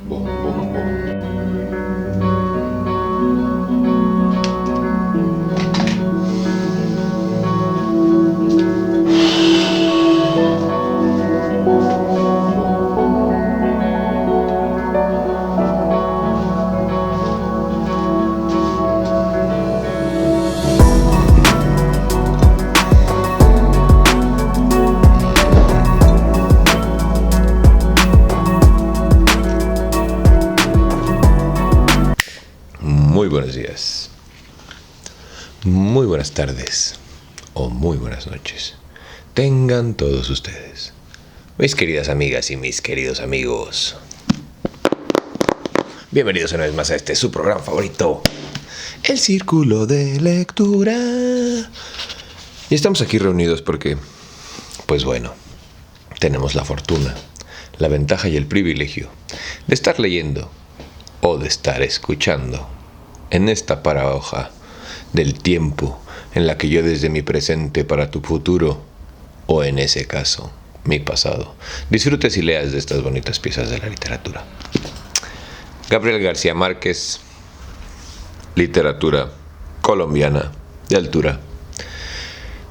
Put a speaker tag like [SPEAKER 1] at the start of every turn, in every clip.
[SPEAKER 1] Bom, bom, bom. Muy buenos días, muy buenas tardes o muy buenas noches. Tengan todos ustedes, mis queridas amigas y mis queridos amigos. Bienvenidos una vez más a este su programa favorito, El Círculo de Lectura. Y estamos aquí reunidos porque, pues bueno, tenemos la fortuna, la ventaja y el privilegio de estar leyendo o de estar escuchando en esta paradoja del tiempo en la que yo desde mi presente para tu futuro, o en ese caso, mi pasado, disfrutes y leas de estas bonitas piezas de la literatura. Gabriel García Márquez, literatura colombiana de altura.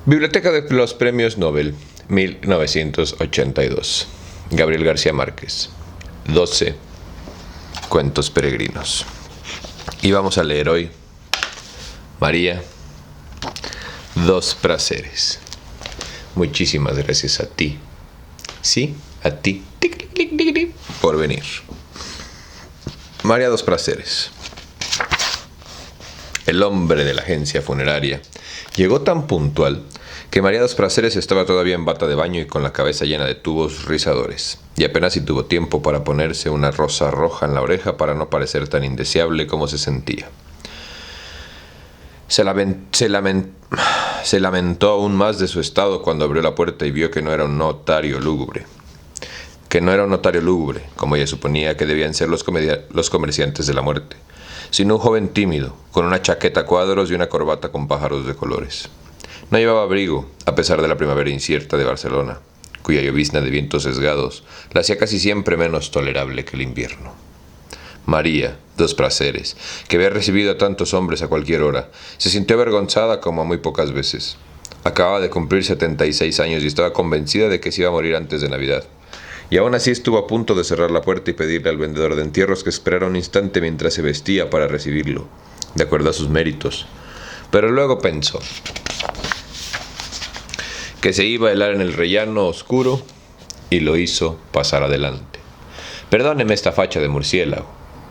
[SPEAKER 1] Biblioteca de los Premios Nobel, 1982. Gabriel García Márquez, 12 cuentos peregrinos. Y vamos a leer hoy María, dos prazeres. Muchísimas gracias a ti. Sí, a ti. Por venir. María, dos prazeres. El hombre de la agencia funeraria llegó tan puntual que María dos Prazeres estaba todavía en bata de baño y con la cabeza llena de tubos rizadores, y apenas si tuvo tiempo para ponerse una rosa roja en la oreja para no parecer tan indeseable como se sentía. Se lamentó aún más de su estado cuando abrió la puerta y vio que no era un notario lúgubre, como ella suponía que debían ser los comerciantes de la muerte, sino un joven tímido, con una chaqueta a cuadros y una corbata con pájaros de colores. No llevaba abrigo, a pesar de la primavera incierta de Barcelona, cuya llovizna de vientos sesgados la hacía casi siempre menos tolerable que el invierno. María, dos prazeres, que había recibido a tantos hombres a cualquier hora, se sintió avergonzada como a muy pocas veces. Acababa de cumplir 76 años y estaba convencida de que se iba a morir antes de Navidad. Y aún así estuvo a punto de cerrar la puerta y pedirle al vendedor de entierros que esperara un instante mientras se vestía para recibirlo, de acuerdo a sus méritos. Pero luego pensó que se iba a helar en el rellano oscuro y lo hizo pasar adelante. «Perdóneme esta facha de murciélago»,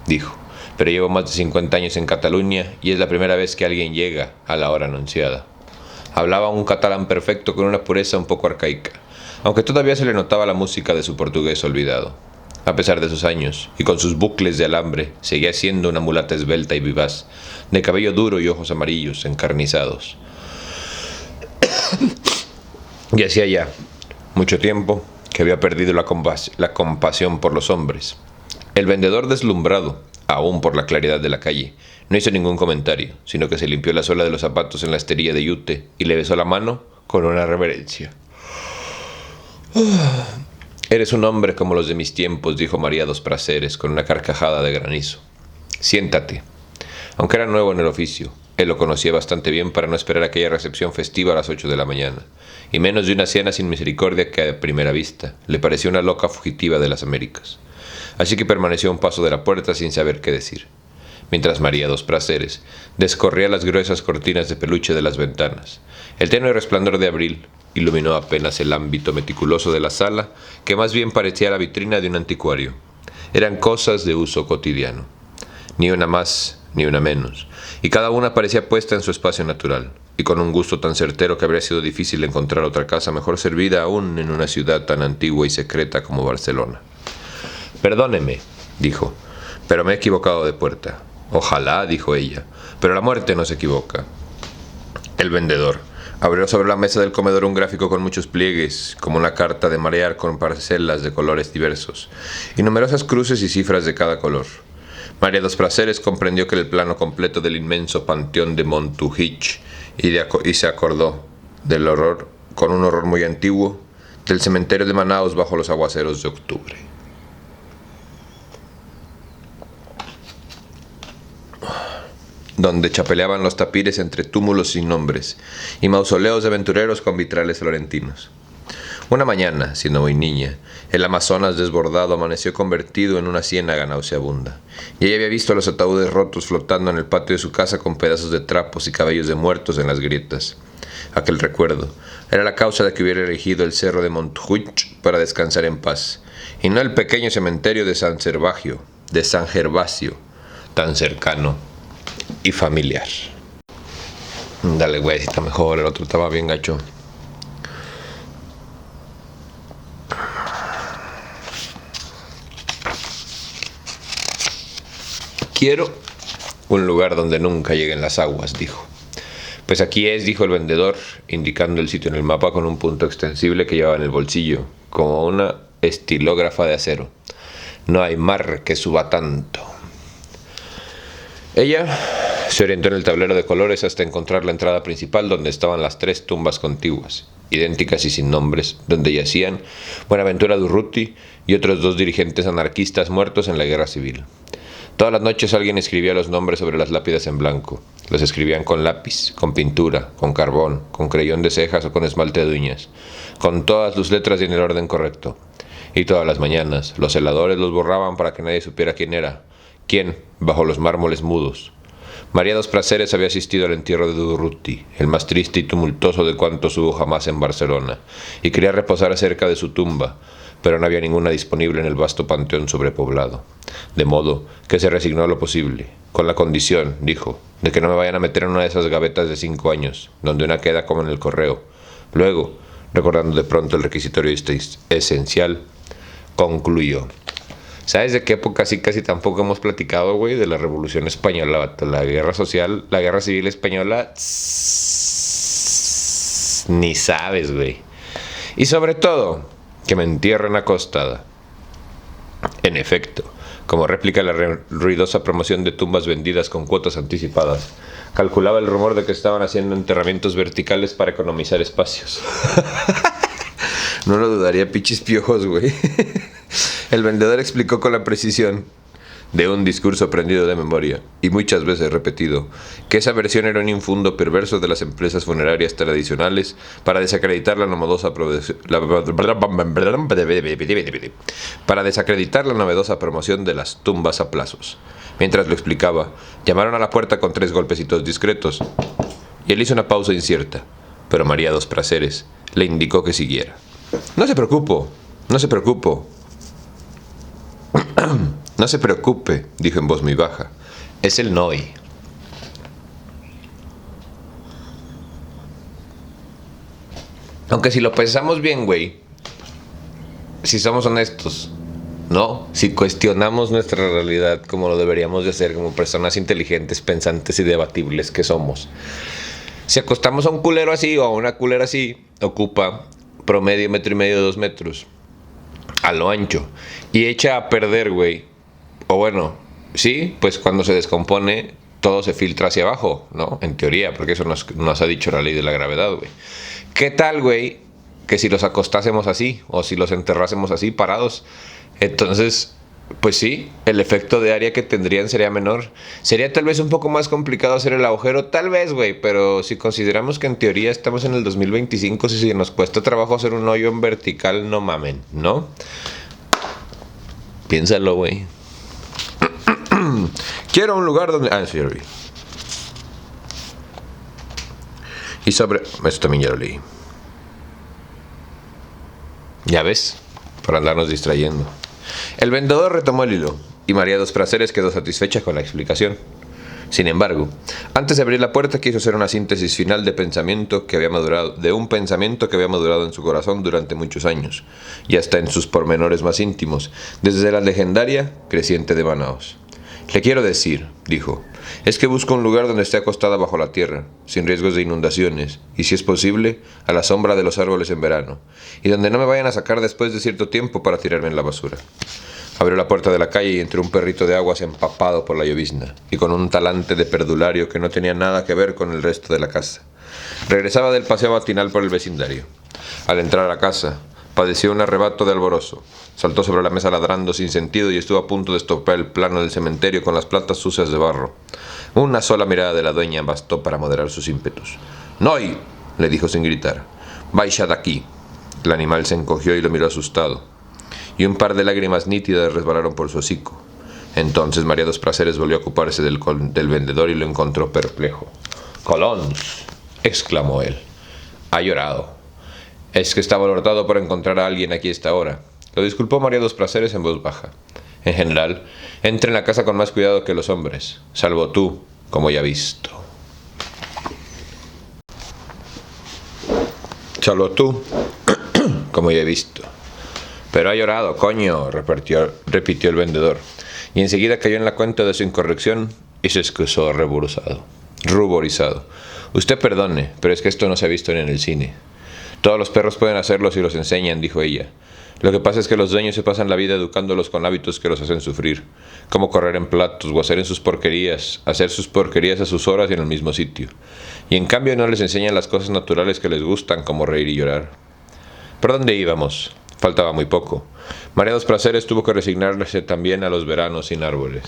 [SPEAKER 1] dijo, «pero llevo más de 50 años en Cataluña y es la primera vez que alguien llega a la hora anunciada». Hablaba un catalán perfecto con una pureza un poco arcaica, aunque todavía se le notaba la música de su portugués olvidado. A pesar de sus años, y con sus bucles de alambre, seguía siendo una mulata esbelta y vivaz, de cabello duro y ojos amarillos, encarnizados. Y hacía ya mucho tiempo que había perdido la compasión por los hombres. El vendedor, deslumbrado, aún por la claridad de la calle, no hizo ningún comentario, sino que se limpió la suela de los zapatos en la esterilla de yute y le besó la mano con una reverencia. «Eres un hombre como los de mis tiempos», dijo María dos Prazeres con una carcajada de granizo. «Siéntate». Aunque era nuevo en el oficio, él lo conocía bastante bien para no esperar aquella recepción festiva a las 8 de la mañana, y menos de una cena sin misericordia que a primera vista le pareció una loca fugitiva de las Américas. Así que permaneció a un paso de la puerta sin saber qué decir, mientras María dos Prazeres descorría las gruesas cortinas de peluche de las ventanas. El tenue resplandor de abril iluminó apenas el ámbito meticuloso de la sala, que más bien parecía la vitrina de un anticuario. Eran cosas de uso cotidiano, ni una más ni una menos, y cada una parecía puesta en su espacio natural, y con un gusto tan certero que habría sido difícil encontrar otra casa mejor servida aún en una ciudad tan antigua y secreta como Barcelona. «Perdóneme», dijo, «pero me he equivocado de puerta». «Ojalá», dijo ella, «pero la muerte no se equivoca». El vendedor abrió sobre la mesa del comedor un gráfico con muchos pliegues, como una carta de marear con parcelas de colores diversos, y numerosas cruces y cifras de cada color. María dos Prazeres comprendió que era el plano completo del inmenso panteón de Montjuïc y se acordó del horror, con un horror muy antiguo, del cementerio de Manaos bajo los aguaceros de octubre. donde chapeleaban los tapires entre túmulos sin nombres y mausoleos de aventureros con vitrales florentinos. Una mañana, siendo muy niña, el Amazonas desbordado amaneció convertido en una ciénaga nauseabunda, y ella había visto los ataúdes rotos flotando en el patio de su casa con pedazos de trapos y cabellos de muertos en las grietas. Aquel recuerdo era la causa de que hubiera elegido el cerro de Montjuïc para descansar en paz, y no el pequeño cementerio de San Gervasio, tan cercano y familiar. Dale, güey, si está mejor, el otro estaba bien gacho. Quiero un lugar donde nunca lleguen las aguas, dijo. Pues aquí es, dijo el vendedor, indicando el sitio en el mapa con un punto extensible que llevaba en el bolsillo, como una estilógrafa de acero. No hay mar que suba tanto. Ella se orientó en el tablero de colores hasta encontrar la entrada principal, donde estaban las 3 tumbas contiguas, idénticas y sin nombres, donde yacían Buenaventura Durruti y otros 2 dirigentes anarquistas muertos en la guerra civil. Todas las noches alguien escribía los nombres sobre las lápidas en blanco. Los escribían con lápiz, con pintura, con carbón, con creyón de cejas o con esmalte de uñas, con todas sus letras y en el orden correcto. Y todas las mañanas los celadores los borraban para que nadie supiera quién era, quién, bajo los mármoles mudos. María dos Prazeres había asistido al entierro de Durruti, el más triste y tumultuoso de cuantos hubo jamás en Barcelona, y quería reposar cerca de su tumba, pero no había ninguna disponible en el vasto panteón sobrepoblado. De modo que se resignó a lo posible, con la condición, dijo, de que no me vayan a meter en una de esas gavetas de 5 años, donde una queda como en el correo. Luego, recordando de pronto el requisitorio esencial, concluyó. ¿Sabes de qué época sí casi tampoco hemos platicado, güey? De la Revolución Española, la guerra social, la guerra civil española. Ni sabes, güey. Y sobre todo, que me entierren acostada. En efecto, como réplica a la ruidosa promoción de tumbas vendidas con cuotas anticipadas, calculaba el rumor de que estaban haciendo enterramientos verticales para economizar espacios. No lo dudaría, pichis piojos, güey. El vendedor explicó con la precisión de un discurso aprendido de memoria, y muchas veces repetido, que esa versión era un infundo perverso de las empresas funerarias tradicionales para desacreditar la novedosa promoción de las tumbas a plazos. Mientras lo explicaba, llamaron a la puerta con 3 golpecitos discretos, y él hizo una pausa incierta, pero María dos Prazeres le indicó que siguiera. No se preocupe, no se preocupe, dijo en voz muy baja. Es el NOI. Aunque si lo pensamos bien, güey, si somos honestos, ¿no? Si cuestionamos nuestra realidad como lo deberíamos de hacer como personas inteligentes, pensantes y debatibles que somos, si acostamos a un culero así o a una culera así, ocupa promedio 1,5 metros, 2 metros a lo ancho y echa a perder, güey. O bueno, sí, pues cuando se descompone todo se filtra hacia abajo, ¿no? En teoría, porque eso nos ha dicho la ley de la gravedad, güey. ¿Qué tal, güey, que si los acostásemos así o si los enterrásemos así parados? Entonces, pues sí, el efecto de área que tendrían sería menor. Sería tal vez un poco más complicado hacer el agujero, tal vez, güey, pero si consideramos que en teoría estamos en el 2025, si nos cuesta trabajo hacer un hoyo en vertical, no mamen, ¿no? Piénsalo, güey. Quiero un lugar donde... Ah, sí, ya lo leí. Y sobre... Esto también ya lo leí. Ya ves, para andarnos distrayendo. El vendedor retomó el hilo, y María dos Prazeres quedó satisfecha con la explicación. Sin embargo, antes de abrir la puerta quiso hacer una síntesis final de un pensamiento que había madurado en su corazón durante muchos años, y hasta en sus pormenores más íntimos, desde la legendaria creciente de Manaos. Le quiero decir, dijo, es que busco un lugar donde esté acostada bajo la tierra, sin riesgos de inundaciones, y si es posible, a la sombra de los árboles en verano, y donde no me vayan a sacar después de cierto tiempo para tirarme en la basura. Abrió la puerta de la calle y entró un perrito de aguas empapado por la llovizna, y con un talante de perdulario que no tenía nada que ver con el resto de la casa. Regresaba del paseo matinal por el vecindario. Al entrar a la casa, padeció un arrebato de alborozo. Saltó sobre la mesa ladrando sin sentido y estuvo a punto de estopar el plano del cementerio con las platas sucias de barro. Una sola mirada de la dueña bastó para moderar sus ímpetus. «¡Noi!», le dijo sin gritar. «Baixa de aquí». El animal se encogió y lo miró asustado, y un par de lágrimas nítidas resbalaron por su hocico. Entonces María dos Prazeres volvió a ocuparse del vendedor y lo encontró perplejo. «Colons», exclamó él. «Ha llorado. Es que estaba alborotado por encontrar a alguien aquí a esta hora». Lo disculpó María dos Prazeres en voz baja. «En general, entra en la casa con más cuidado que los hombres, salvo tú, como ya he visto». «Salvo tú, como ya he visto». «Pero ha llorado, coño», repitió el vendedor, y enseguida cayó en la cuenta de su incorrección y se excusó ruborizado. «Usted perdone, pero es que esto no se ha visto ni en el cine». «Todos los perros pueden hacerlo si los enseñan», dijo ella. «Lo que pasa es que los dueños se pasan la vida educándolos con hábitos que los hacen sufrir, como correr en platos o hacer sus porquerías a sus horas y en el mismo sitio. Y en cambio no les enseñan las cosas naturales que les gustan, como reír y llorar». ¿Por dónde íbamos? Faltaba muy poco. María dos Prazeres tuvo que resignarse también a los veranos sin árboles,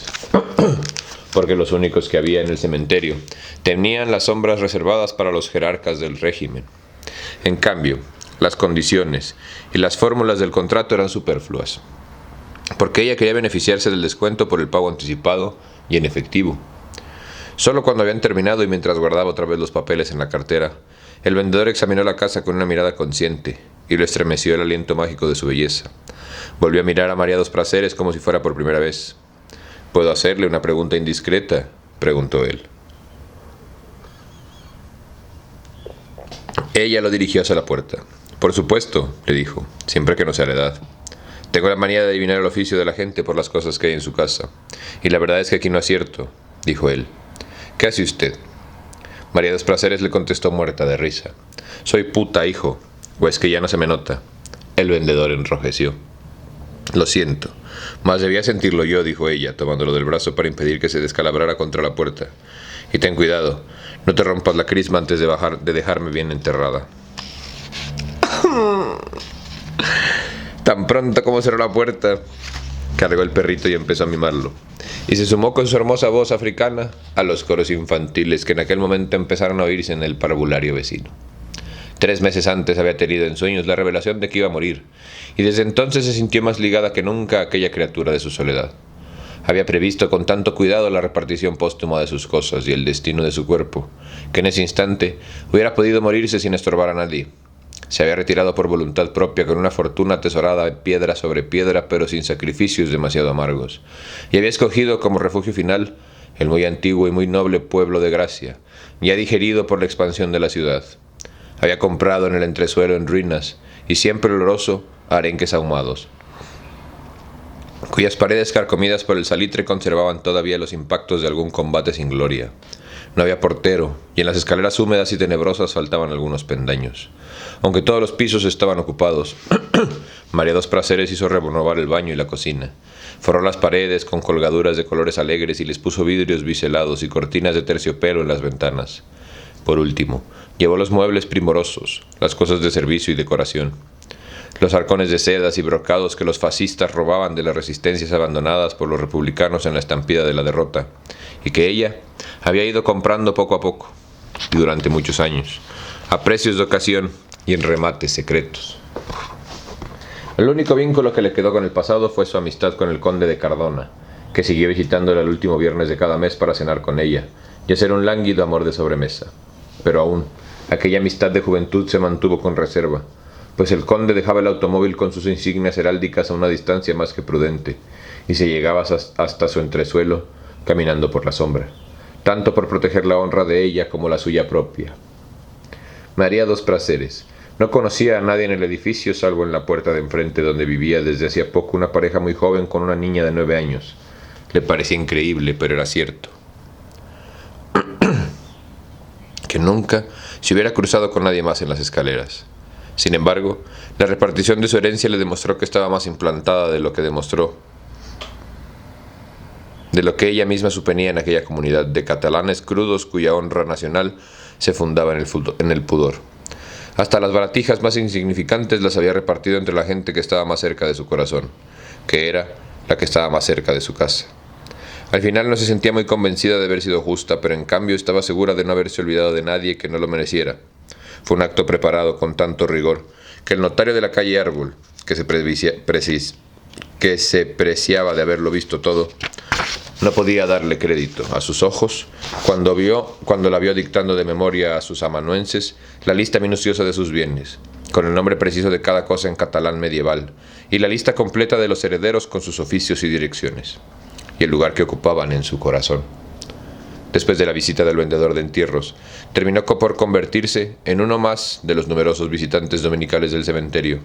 [SPEAKER 1] porque los únicos que había en el cementerio tenían las sombras reservadas para los jerarcas del régimen. En cambio, las condiciones y las fórmulas del contrato eran superfluas, porque ella quería beneficiarse del descuento por el pago anticipado y en efectivo. Solo cuando habían terminado y mientras guardaba otra vez los papeles en la cartera, el vendedor examinó la casa con una mirada consciente y lo estremeció el aliento mágico de su belleza. Volvió a mirar a María dos Prazeres como si fuera por primera vez. «¿Puedo hacerle una pregunta indiscreta?», preguntó él. Ella lo dirigió hacia la puerta. «Por supuesto», le dijo, «siempre que no sea la edad. Tengo la manía de adivinar el oficio de la gente por las cosas que hay en su casa. Y la verdad es que aquí no acierto», dijo él. «¿Qué hace usted?». María dos Prazeres le contestó muerta de risa. «Soy puta, hijo. ¿O es que ya no se me nota?». El vendedor enrojeció. «Lo siento, mas debía sentirlo yo», dijo ella, tomándolo del brazo para impedir que se descalabrara contra la puerta. «Y ten cuidado, no te rompas la crisma antes de dejarme bien enterrada». Tan pronto como cerró la puerta, cargó el perrito y empezó a mimarlo, y se sumó con su hermosa voz africana a los coros infantiles que en aquel momento empezaron a oírse en el parvulario vecino. 3 meses antes había tenido en sueños la revelación de que iba a morir, y desde entonces se sintió más ligada que nunca a aquella criatura de su soledad. Había previsto con tanto cuidado la repartición póstuma de sus cosas y el destino de su cuerpo, que en ese instante hubiera podido morirse sin estorbar a nadie. Se había retirado por voluntad propia con una fortuna atesorada piedra sobre piedra, pero sin sacrificios demasiado amargos, y había escogido como refugio final el muy antiguo y muy noble pueblo de Gracia, ya digerido por la expansión de la ciudad. Había comprado en el entresuelo en ruinas, y siempre oloroso, arenques ahumados, cuyas paredes carcomidas por el salitre conservaban todavía los impactos de algún combate sin gloria. No había portero, y en las escaleras húmedas y tenebrosas faltaban algunos pendaños. Aunque todos los pisos estaban ocupados, María dos Prazeres hizo renovar el baño y la cocina. Forró las paredes con colgaduras de colores alegres y les puso vidrios biselados y cortinas de terciopelo en las ventanas. Por último, llevó los muebles primorosos, las cosas de servicio y decoración, los arcones de sedas y brocados que los fascistas robaban de las resistencias abandonadas por los republicanos en la estampida de la derrota, y que ella había ido comprando poco a poco, y durante muchos años, a precios de ocasión y en remates secretos. El único vínculo que le quedó con el pasado fue su amistad con el conde de Cardona, que siguió visitándola el último viernes de cada mes para cenar con ella y hacer un lánguido amor de sobremesa. Pero aún, aquella amistad de juventud se mantuvo con reserva, pues el conde dejaba el automóvil con sus insignias heráldicas a una distancia más que prudente, y se llegaba hasta su entresuelo caminando por la sombra, tanto por proteger la honra de ella como la suya propia. María dos Prazeres no conocía a nadie en el edificio salvo en la puerta de enfrente, donde vivía desde hacía poco una pareja muy joven con una niña de 9 años. Le parecía increíble, pero era cierto, que nunca se hubiera cruzado con nadie más en las escaleras. Sin embargo, la repartición de su herencia le demostró que estaba más implantada de lo que ella misma suponía en aquella comunidad de catalanes crudos cuya honra nacional se fundaba en el pudor. Hasta las baratijas más insignificantes las había repartido entre la gente que estaba más cerca de su corazón, que era la que estaba más cerca de su casa. Al final no se sentía muy convencida de haber sido justa, pero en cambio estaba segura de no haberse olvidado de nadie que no lo mereciera. Fue un acto preparado con tanto rigor que el notario de la calle Árbol, que se preciaba de haberlo visto todo, no podía darle crédito a sus ojos cuando la vio dictando de memoria a sus amanuenses la lista minuciosa de sus bienes, con el nombre preciso de cada cosa en catalán medieval, y la lista completa de los herederos con sus oficios y direcciones, y el lugar que ocupaban en su corazón. Después de la visita del vendedor de entierros, terminó por convertirse en uno más de los numerosos visitantes dominicales del cementerio.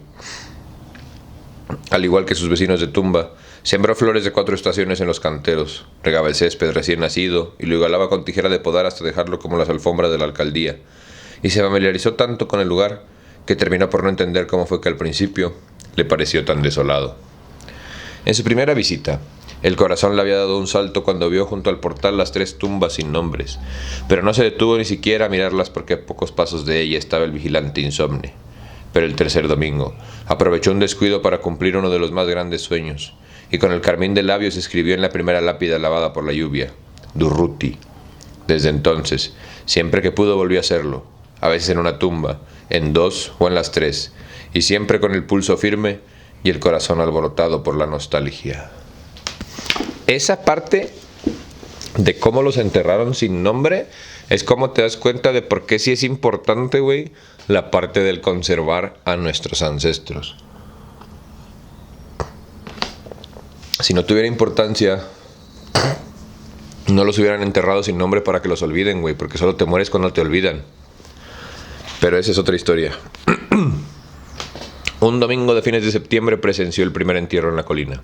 [SPEAKER 1] Al igual que sus vecinos de tumba, sembró flores de 4 estaciones en los canteros, regaba el césped recién nacido y lo igualaba con tijera de podar hasta dejarlo como las alfombras de la alcaldía, y se familiarizó tanto con el lugar que terminó por no entender cómo fue que al principio le pareció tan desolado. En su primera visita, el corazón le había dado un salto cuando vio junto al portal las 3 tumbas sin nombres, pero no se detuvo ni siquiera a mirarlas porque a pocos pasos de ella estaba el vigilante insomne. Pero el tercer domingo aprovechó un descuido para cumplir uno de los más grandes sueños, y con el carmín de labios escribió en la primera lápida lavada por la lluvia: Durruti. Desde entonces, siempre que pudo volvió a hacerlo, a veces en una tumba, en 2 o en las 3, y siempre con el pulso firme y el corazón alborotado por la nostalgia. Esa parte de cómo los enterraron sin nombre es como te das cuenta de por qué sí es importante, güey, la parte del conservar a nuestros ancestros. Si no tuviera importancia, no los hubieran enterrado sin nombre para que los olviden, güey, porque solo te mueres cuando te olvidan. Pero esa es otra historia. Un domingo de fines de septiembre presenció el primer entierro en la colina.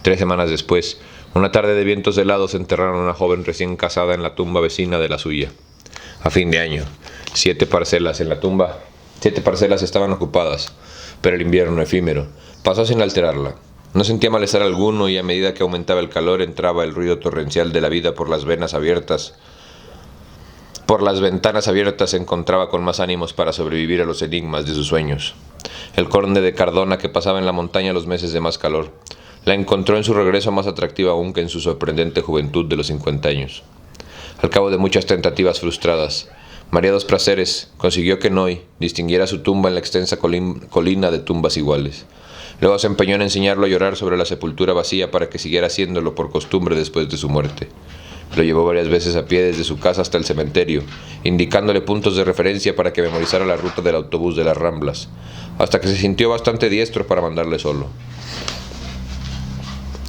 [SPEAKER 1] 3 semanas después, una tarde de vientos helados enterraron a una joven recién casada en la tumba vecina de la suya. A fin de año, 7 parcelas en la tumba, 7 parcelas estaban ocupadas, pero el invierno efímero pasó sin alterarla. No sentía malestar alguno y a medida que aumentaba el calor entraba el ruido torrencial de la vida por las ventanas abiertas se encontraba con más ánimos para sobrevivir a los enigmas de sus sueños. El conde de Cardona, que pasaba en la montaña los meses de más calor, la encontró en su regreso más atractiva aún que en su sorprendente juventud de los 50 años. Al cabo de muchas tentativas frustradas, María dos Prazeres consiguió que Noy distinguiera su tumba en la extensa colina de tumbas iguales. Luego se empeñó en enseñarlo a llorar sobre la sepultura vacía para que siguiera haciéndolo por costumbre después de su muerte. Lo llevó varias veces a pie desde su casa hasta el cementerio, indicándole puntos de referencia para que memorizara la ruta del autobús de las Ramblas, hasta que se sintió bastante diestro para mandarle solo.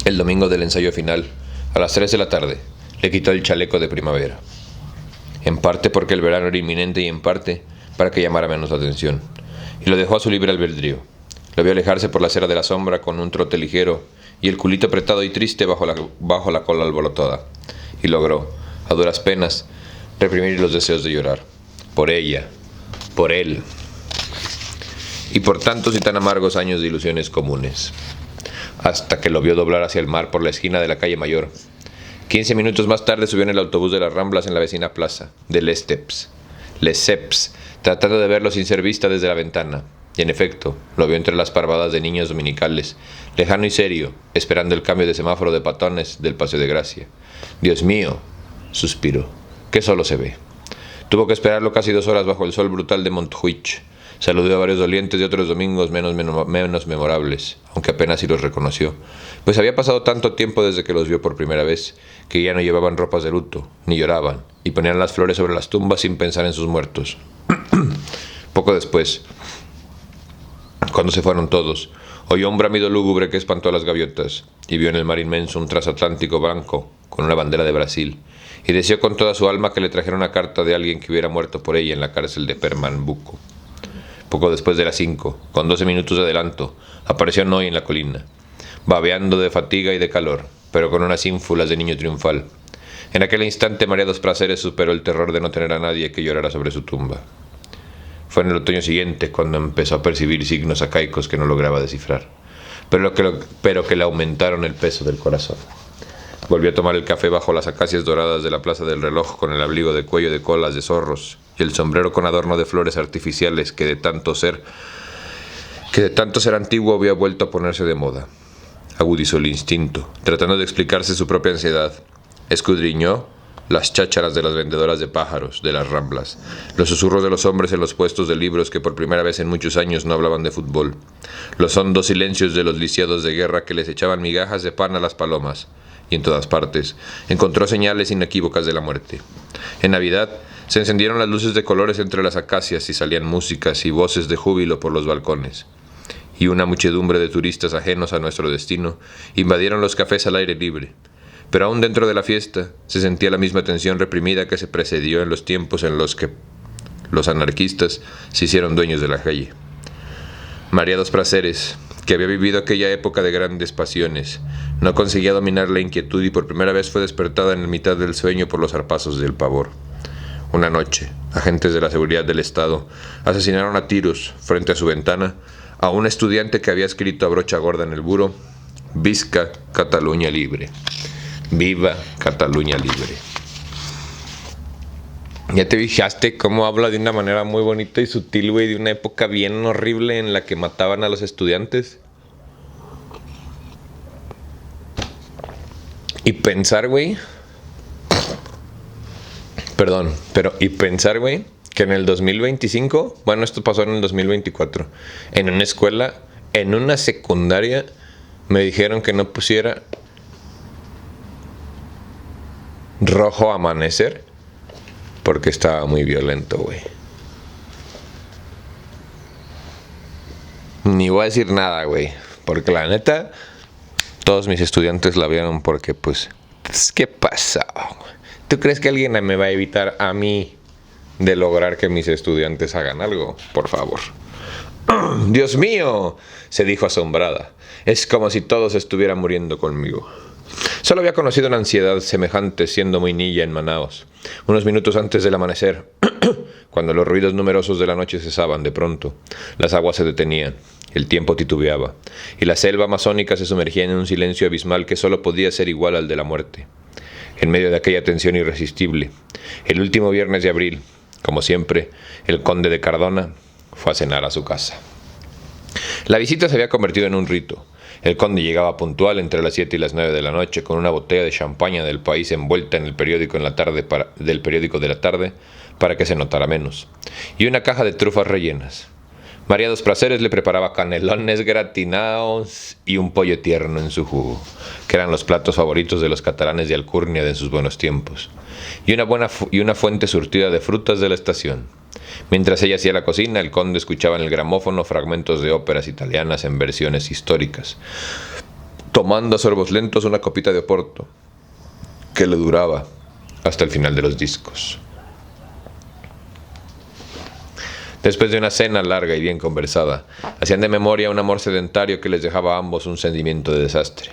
[SPEAKER 1] El domingo del ensayo final, a las 3 de la tarde, le quitó el chaleco de primavera. En parte porque el verano era inminente y en parte para que llamara menos la atención, y lo dejó a su libre albedrío. Lo vio alejarse por la acera de la sombra con un trote ligero y el culito apretado y triste bajo la cola alborotada, y logró, a duras penas, reprimir los deseos de llorar. Por ella, por él, y por tantos y tan amargos años de ilusiones comunes. Hasta que lo vio doblar hacia el mar por la esquina de la calle Mayor. 15 minutos más tarde subió en el autobús de las Ramblas en la vecina plaza de Lesseps, tratando de verlo sin ser vista desde la ventana. Y en efecto, lo vio entre las parvadas de niños dominicales, lejano y serio, esperando el cambio de semáforo de patones del Paseo de Gracia. «Dios mío», suspiró, «que solo se ve». Tuvo que esperarlo casi 2 horas bajo el sol brutal de Montjuich. Saludó a varios dolientes de otros domingos menos memorables, aunque apenas si los reconoció, pues había pasado tanto tiempo desde que los vio por primera vez, que ya no llevaban ropas de luto, ni lloraban, y ponían las flores sobre las tumbas sin pensar en sus muertos. Poco después, cuando se fueron todos, oyó un bramido lúgubre que espantó a las gaviotas, y vio en el mar inmenso un transatlántico blanco con una bandera de Brasil, y deseó con toda su alma que le trajera una carta de alguien que hubiera muerto por ella en la cárcel de Pernambuco. Poco después de las 5, con 12 minutos de adelanto, apareció Noy en la colina, babeando de fatiga y de calor, pero con unas ínfulas de niño triunfal. En aquel instante María dos Prazeres superó el terror de no tener a nadie que llorara sobre su tumba. Fue en el otoño siguiente cuando empezó a percibir signos acaicos que no lograba descifrar, pero que le aumentaron el peso del corazón. Volvió a tomar el café bajo las acacias doradas de la Plaza del Reloj con el abrigo de cuello de colas de zorros y el sombrero con adorno de flores artificiales que de tanto ser antiguo había vuelto a ponerse de moda. Agudizó el instinto, tratando de explicarse su propia ansiedad. Escudriñó las chácharas de las vendedoras de pájaros de las Ramblas, los susurros de los hombres en los puestos de libros que por primera vez en muchos años no hablaban de fútbol, los hondos silencios de los lisiados de guerra que les echaban migajas de pan a las palomas, y en todas partes encontró señales inequívocas de la muerte. En Navidad se encendieron las luces de colores entre las acacias y salían músicas y voces de júbilo por los balcones. Y una muchedumbre de turistas ajenos a nuestro destino invadieron los cafés al aire libre. Pero aún dentro de la fiesta se sentía la misma tensión reprimida que se precedió en los tiempos en los que los anarquistas se hicieron dueños de la calle. María dos Prazeres, que había vivido aquella época de grandes pasiones, no conseguía dominar la inquietud y por primera vez fue despertada en la mitad del sueño por los zarpazos del pavor. Una noche, agentes de la seguridad del Estado asesinaron a tiros, frente a su ventana, a un estudiante que había escrito a brocha gorda en el buro: «Visca Cataluña libre». Viva Cataluña libre. ¿Ya te fijaste cómo habla de una manera muy bonita y sutil, güey, de una época bien horrible en la que mataban a los estudiantes? Y pensar, güey... y pensar, güey, que en el 2025... Bueno, esto pasó en el 2024. En una escuela, en una secundaria, me dijeron que no pusiera rojo amanecer porque estaba muy violento, güey. Ni voy a decir nada, güey, porque la neta todos mis estudiantes la vieron porque pues ¿qué pasa? ¿Tú crees que alguien me va a evitar a mí de lograr que mis estudiantes hagan algo? Por favor. Dios mío, se dijo asombrada. Es como si todos estuvieran muriendo conmigo. Solo había conocido una ansiedad semejante siendo muy niña en Manaos, unos minutos antes del amanecer, cuando los ruidos numerosos de la noche cesaban de pronto, las aguas se detenían, el tiempo titubeaba, y la selva amazónica se sumergía en un silencio abismal que solo podía ser igual al de la muerte. En medio de aquella tensión irresistible, el último viernes de abril, como siempre, el conde de Cardona fue a cenar a su casa. La visita se había convertido en un rito. El conde llegaba puntual entre las 7 y las 9 de la noche con una botella de champaña del país envuelta en el periódico del periódico de la tarde para que se notara menos, y una caja de trufas rellenas. María dos Prazeres le preparaba canelones gratinados y un pollo tierno en su jugo, que eran los platos favoritos de los catalanes de Alcurnia de sus buenos tiempos, y una fuente surtida de frutas de la estación. Mientras ella hacía la cocina, el conde escuchaba en el gramófono fragmentos de óperas italianas en versiones históricas, tomando a sorbos lentos una copita de oporto, que le duraba hasta el final de los discos. Después de una cena larga y bien conversada, hacían de memoria un amor sedentario que les dejaba a ambos un sentimiento de desastre.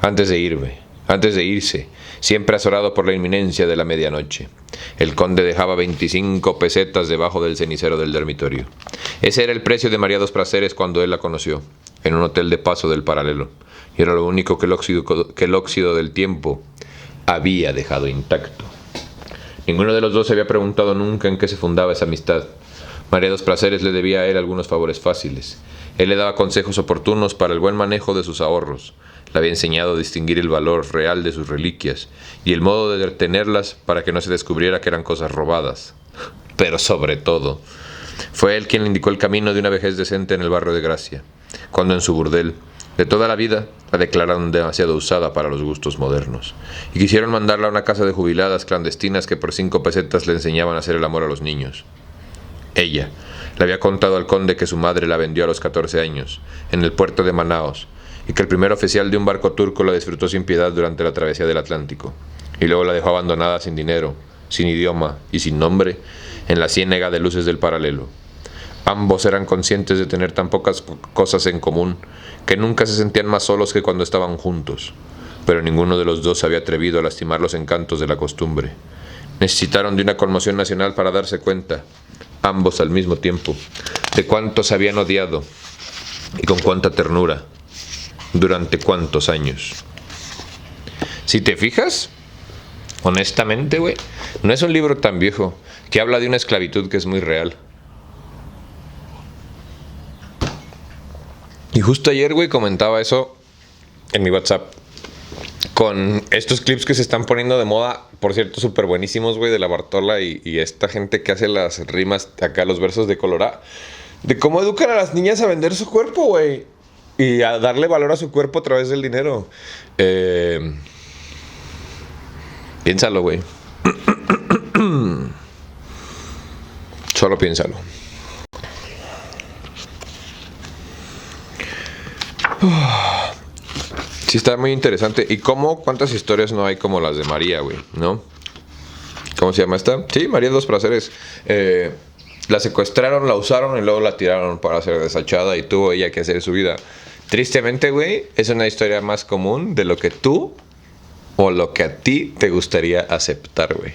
[SPEAKER 1] Antes de irse, siempre azorado por la inminencia de la medianoche, el conde dejaba 25 pesetas debajo del cenicero del dormitorio. Ese era el precio de María dos Prazeres cuando él la conoció, en un hotel de paso del Paralelo, y era lo único que el óxido del tiempo había dejado intacto. Ninguno de los dos se había preguntado nunca en qué se fundaba esa amistad. María dos Prazeres le debía a él algunos favores fáciles. Él le daba consejos oportunos para el buen manejo de sus ahorros. Le había enseñado a distinguir el valor real de sus reliquias y el modo de retenerlas para que no se descubriera que eran cosas robadas. Pero sobre todo, fue él quien le indicó el camino de una vejez decente en el barrio de Gracia, cuando en su burdel, de toda la vida, la declararon demasiado usada para los gustos modernos, y quisieron mandarla a una casa de jubiladas clandestinas que por 5 pesetas le enseñaban a hacer el amor a los niños. Ella le había contado al conde que su madre la vendió a los 14 años, en el puerto de Manaos, y que el primer oficial de un barco turco la disfrutó sin piedad durante la travesía del Atlántico, y luego la dejó abandonada sin dinero, sin idioma y sin nombre, en la ciénaga de luces del Paralelo. Ambos eran conscientes de tener tan pocas cosas en común, que nunca se sentían más solos que cuando estaban juntos, pero ninguno de los dos se había atrevido a lastimar los encantos de la costumbre. Necesitaron de una conmoción nacional para darse cuenta, ambos al mismo tiempo, de cuánto se habían odiado y con cuánta ternura, durante cuántos años. Si te fijas, honestamente, güey, no es un libro tan viejo. que habla de una esclavitud que es muy real. Y justo ayer, güey, comentaba eso en mi WhatsApp. Con estos clips que se están poniendo de moda, por cierto, súper buenísimos, güey, de la Bartola y esta gente que hace las rimas acá, los versos de Colorá. De cómo educan a las niñas a vender su cuerpo, güey. Y a darle valor a su cuerpo a través del dinero. Piénsalo, güey. Solo piénsalo. Sí, está muy interesante. ¿Y cuántas historias no hay como las de María, güey? ¿No? ¿Cómo se llama esta? Sí, María Dos Prazeres. La secuestraron, la usaron y luego la tiraron para ser desechada y tuvo ella que hacer su vida. Tristemente, güey, es una historia más común de lo que tú o lo que a ti te gustaría aceptar, güey.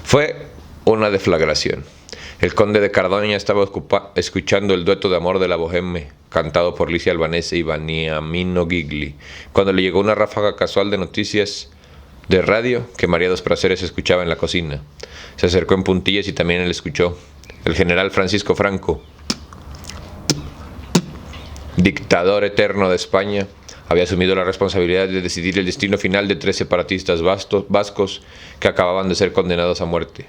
[SPEAKER 1] Fue una deflagración. El conde de Cardona estaba escuchando el dueto de amor de la Bohème, cantado por Licia Albanese y Beniamino Gigli, cuando le llegó una ráfaga casual de noticias de radio que María Dos Prazeres escuchaba en la cocina. Se acercó en puntillas y también él escuchó. El general Francisco Franco, dictador eterno de España, había asumido la responsabilidad de decidir el destino final de 3 separatistas vascos que acababan de ser condenados a muerte.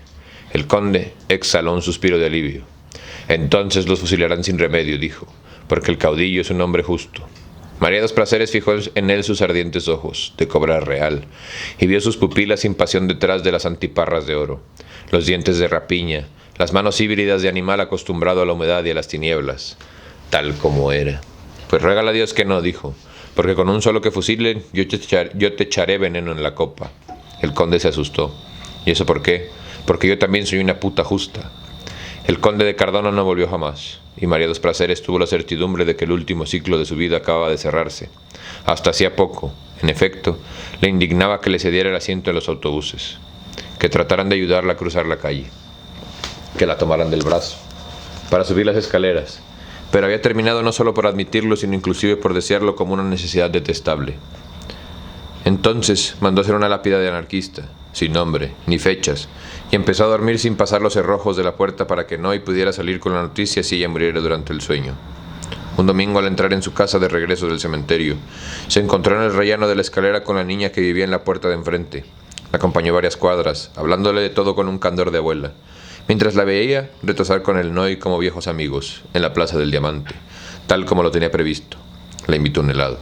[SPEAKER 1] El conde exhaló un suspiro de alivio. Entonces los fusilarán sin remedio, dijo, porque el caudillo es un hombre justo. María Dos Prazeres fijó en él sus ardientes ojos, de cobra real, y vio sus pupilas sin pasión detrás de las antiparras de oro, los dientes de rapiña, las manos híbridas de animal acostumbrado a la humedad y a las tinieblas, tal como era. Pues ruégale a Dios que no, dijo, porque con un solo que fusilen yo te echaré veneno en la copa. El conde se asustó. ¿Y eso por qué? Porque yo también soy una puta justa. El conde de Cardona no volvió jamás, y María Dos Prazeres tuvo la certidumbre de que el último ciclo de su vida acababa de cerrarse. Hasta hacía poco, en efecto, le indignaba que le cediera el asiento en los autobuses, que trataran de ayudarla a cruzar la calle, que la tomaran del brazo, para subir las escaleras, pero había terminado no solo por admitirlo, sino inclusive por desearlo como una necesidad detestable. Entonces mandó hacer una lápida de anarquista, sin nombre, ni fechas, y empezó a dormir sin pasar los cerrojos de la puerta para que Noy pudiera salir con la noticia si ella muriera durante el sueño. Un domingo, al entrar en su casa de regreso del cementerio, se encontró en el rellano de la escalera con la niña que vivía en la puerta de enfrente. La acompañó varias cuadras, hablándole de todo con un candor de abuela, mientras la veía retrasar con el Noy como viejos amigos, en la Plaza del Diamante, tal como lo tenía previsto. La invitó a un helado.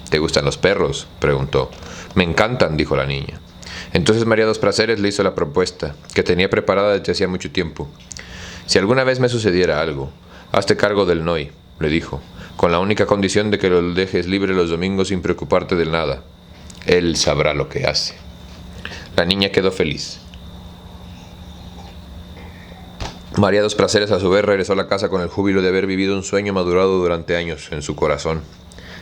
[SPEAKER 1] ¿Te gustan los perros?, preguntó. Me encantan, dijo la niña. Entonces María Dos Prazeres le hizo la propuesta, que tenía preparada desde hacía mucho tiempo. Si alguna vez me sucediera algo, hazte cargo del Noy, le dijo, con la única condición de que lo dejes libre los domingos sin preocuparte de nada. Él sabrá lo que hace. La niña quedó feliz. María Dos Prazeres a su vez regresó a la casa con el júbilo de haber vivido un sueño madurado durante años en su corazón.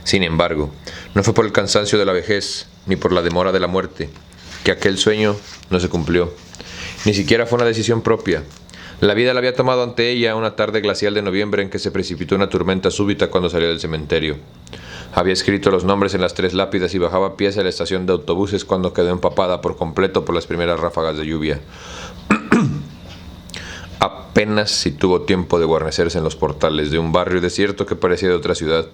[SPEAKER 1] Sin embargo, no fue por el cansancio de la vejez, ni por la demora de la muerte, que aquel sueño no se cumplió. Ni siquiera fue una decisión propia. La vida la había tomado ante ella una tarde glacial de noviembre en que se precipitó una tormenta súbita cuando salió del cementerio. Había escrito los nombres en las 3 lápidas y bajaba a pies a la estación de autobuses cuando quedó empapada por completo por las primeras ráfagas de lluvia. Apenas si tuvo tiempo de guarnecerse en los portales de un barrio desierto que parecía de otra ciudad,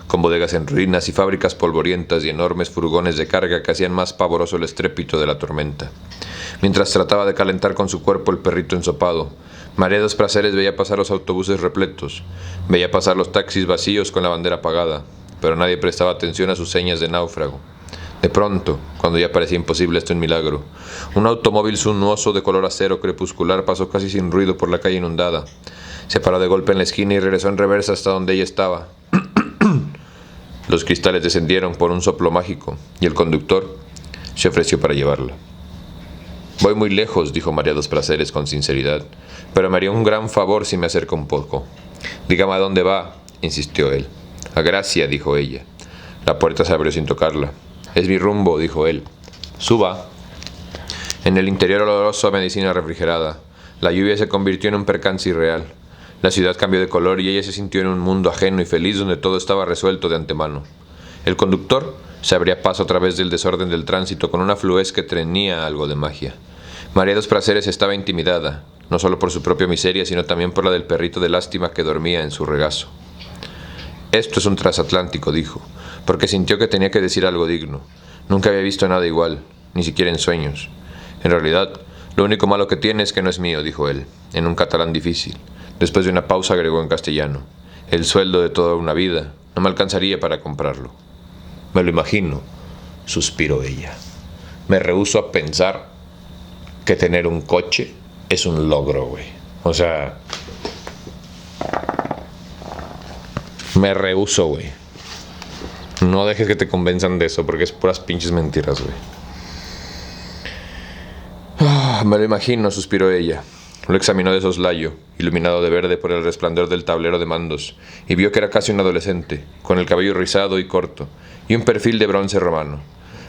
[SPEAKER 1] con bodegas en ruinas y fábricas polvorientas y enormes furgones de carga que hacían más pavoroso el estrépito de la tormenta. Mientras trataba de calentar con su cuerpo el perrito ensopado, María Dos Prazeres veía pasar los autobuses repletos, veía pasar los taxis vacíos con la bandera apagada, pero nadie prestaba atención a sus señas de náufrago. De pronto, cuando ya parecía imposible esto en milagro, un automóvil sinuoso de color acero crepuscular pasó casi sin ruido por la calle inundada. Se paró de golpe en la esquina y regresó en reversa hasta donde ella estaba. Los cristales descendieron por un soplo mágico y el conductor se ofreció para llevarla. Voy muy lejos, dijo María Dos Prazeres con sinceridad, pero me haría un gran favor si me acerca un poco. Dígame a dónde va, insistió él. A Gracia, dijo ella. La puerta se abrió sin tocarla. Es mi rumbo, dijo él. Suba. En el interior oloroso a medicina refrigerada, la lluvia se convirtió en un percance irreal. La ciudad cambió de color y ella se sintió en un mundo ajeno y feliz donde todo estaba resuelto de antemano. El conductor se abría paso a través del desorden del tránsito con una fluidez que tenía algo de magia. María Dos Prazeres estaba intimidada. no solo por su propia miseria, sino también por la del perrito de lástima que dormía en su regazo. Esto es un transatlántico, dijo, porque sintió que tenía que decir algo digno. Nunca había visto nada igual, ni siquiera en sueños. En realidad, lo único malo que tiene es que no es mío, dijo él, en un catalán difícil. Después de una pausa agregó en castellano: el sueldo de toda una vida no me alcanzaría para comprarlo. Me lo imagino, suspiró ella. Me rehúso a pensar que tener un coche es un logro, güey. O sea, me rehúso, güey. No dejes que te convenzan de eso, porque es puras pinches mentiras, güey. Me lo imagino, suspiró ella. Lo examinó de soslayo, iluminado de verde por el resplandor del tablero de mandos, y vio que era casi un adolescente, con el cabello rizado y corto, y un perfil de bronce romano.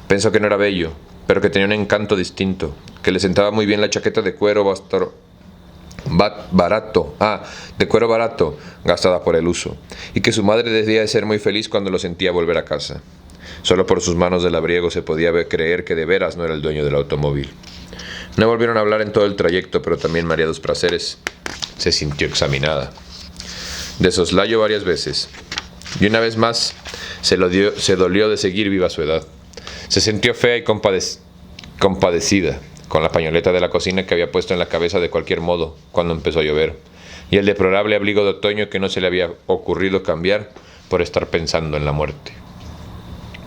[SPEAKER 1] Pensó que no era bello, pero que tenía un encanto distinto, que le sentaba muy bien la chaqueta de cuero barato, gastada por el uso, y que su madre debía de ser muy feliz cuando lo sentía volver a casa. Solo por sus manos de labriego se podía creer que de veras no era el dueño del automóvil. No volvieron a hablar en todo el trayecto, pero también María dos Prazeres se sintió examinada. De soslayo varias veces, y una vez más se dolió de seguir viva su edad. Se sintió fea y compadecida, con la pañoleta de la cocina que había puesto en la cabeza de cualquier modo cuando empezó a llover, y el deplorable abrigo de otoño que no se le había ocurrido cambiar por estar pensando en la muerte.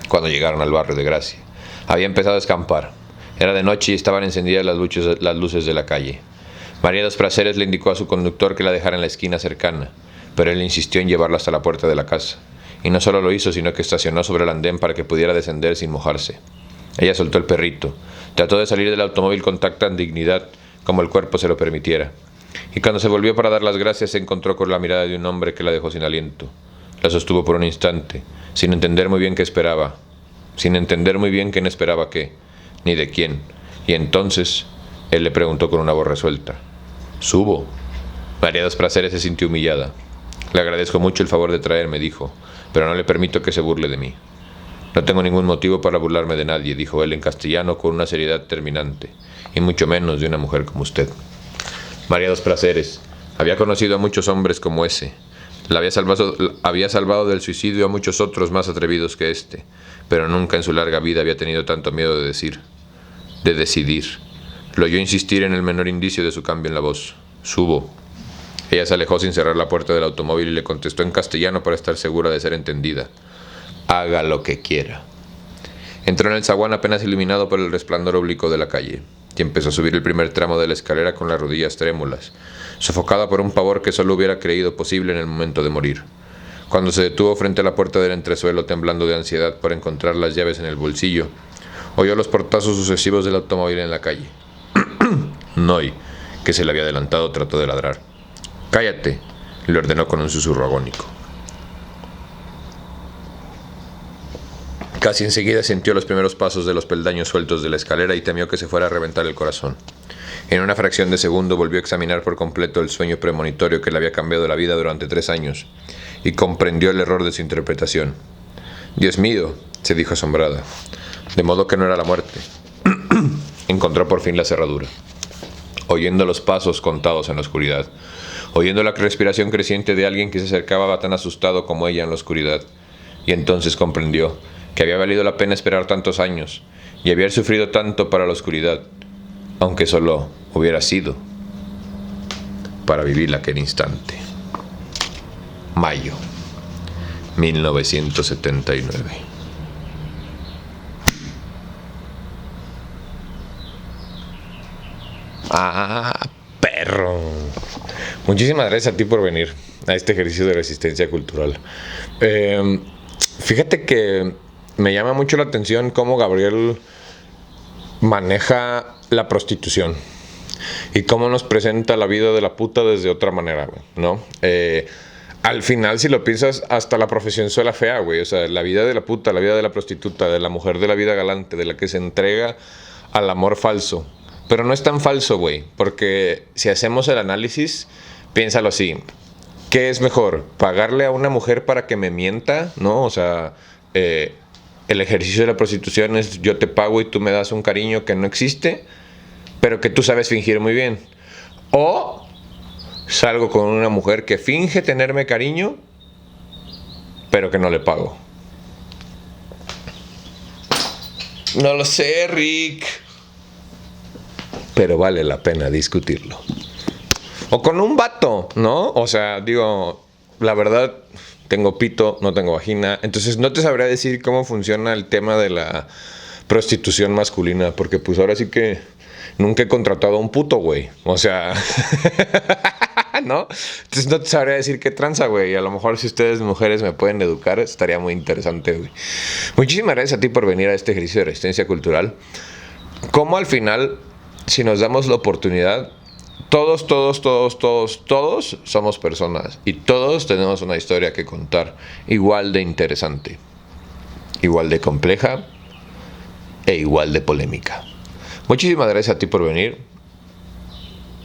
[SPEAKER 1] Cuando llegaron al barrio de Gracia, había empezado a escampar. Era de noche y estaban encendidas las luces de la calle. María dos Prazeres le indicó a su conductor que la dejara en la esquina cercana, pero él insistió en llevarla hasta la puerta de la casa. Y no solo lo hizo, sino que estacionó sobre el andén para que pudiera descender sin mojarse. Ella soltó el perrito, trató de salir del automóvil con tanta dignidad como el cuerpo se lo permitiera. Y cuando se volvió para dar las gracias, se encontró con la mirada de un hombre que la dejó sin aliento. La sostuvo por un instante, sin entender muy bien qué esperaba, qué, ni de quién. Y entonces él le preguntó con una voz resuelta: ¿subo? María dos Prazeres se sintió humillada. Le agradezco mucho el favor de traerme, dijo, pero no le permito que se burle de mí. No tengo ningún motivo para burlarme de nadie, dijo él en castellano con una seriedad terminante, y mucho menos de una mujer como usted. María dos Prazeres había conocido a muchos hombres como ese. Había salvado del suicidio a muchos otros más atrevidos que este, pero nunca en su larga vida había tenido tanto miedo de decidir. Lo oyó insistir en el menor indicio de su cambio en la voz: subo. Ella se alejó sin cerrar la puerta del automóvil y le contestó en castellano para estar segura de ser entendida: haga lo que quiera. Entró en el zaguán apenas iluminado por el resplandor oblicuo de la calle, y empezó a subir el primer tramo de la escalera con las rodillas trémulas, sofocada por un pavor que solo hubiera creído posible en el momento de morir. Cuando se detuvo frente a la puerta del entresuelo, temblando de ansiedad por encontrar las llaves en el bolsillo, oyó los portazos sucesivos del automóvil en la calle. Noy, que se le había adelantado, trató de ladrar. «Cállate», le ordenó con un susurro agónico. Casi enseguida sintió los primeros pasos de los peldaños sueltos de la escalera y temió que se fuera a reventar el corazón. En una fracción de segundo volvió a examinar por completo el sueño premonitorio que le había cambiado la vida durante 3 años, y comprendió el error de su interpretación. «Dios mío», se dijo asombrada, «de modo que no era la muerte». Encontró por fin la cerradura. Oyendo los pasos contados en la oscuridad, oyendo la respiración creciente de alguien que se acercaba tan asustado como ella en la oscuridad, y entonces comprendió que había valido la pena esperar tantos años y había sufrido tanto para la oscuridad, aunque solo hubiera sido para vivir aquel instante. Mayo 1979. Perro. Muchísimas gracias a ti por venir a este ejercicio de resistencia cultural. Fíjate que me llama mucho la atención cómo Gabriel maneja la prostitución y cómo nos presenta la vida de la puta desde otra manera, ¿no? Al final, si lo piensas, hasta la profesión suena fea, güey. O sea, la vida de la puta, la vida de la prostituta, de la mujer de la vida galante, de la que se entrega al amor falso. Pero no es tan falso, güey, porque si hacemos el análisis, piénsalo así. ¿Qué es mejor? ¿Pagarle a una mujer para que me mienta? ¿No? O sea, el ejercicio de la prostitución es yo te pago y tú me das un cariño que no existe, pero que tú sabes fingir muy bien. O salgo con una mujer que finge tenerme cariño, pero que no le pago. No lo sé, Rick. Pero vale la pena discutirlo. O con un vato, ¿no? O sea, digo, la verdad, tengo pito, no tengo vagina. Entonces no te sabría decir cómo funciona el tema de la prostitución masculina. Porque pues ahora sí que nunca he contratado a un puto, güey. O sea... ¿no? Entonces no te sabría decir qué tranza, güey. A lo mejor si ustedes mujeres me pueden educar, estaría muy interesante, güey. Muchísimas gracias a ti por venir a este ejercicio de resistencia cultural. Como al final, si nos damos la oportunidad, todos somos personas. Y todos tenemos una historia que contar. Igual de interesante. Igual de compleja. E igual de polémica. Muchísimas gracias a ti por venir.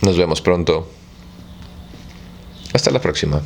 [SPEAKER 1] Nos vemos pronto. Hasta la próxima.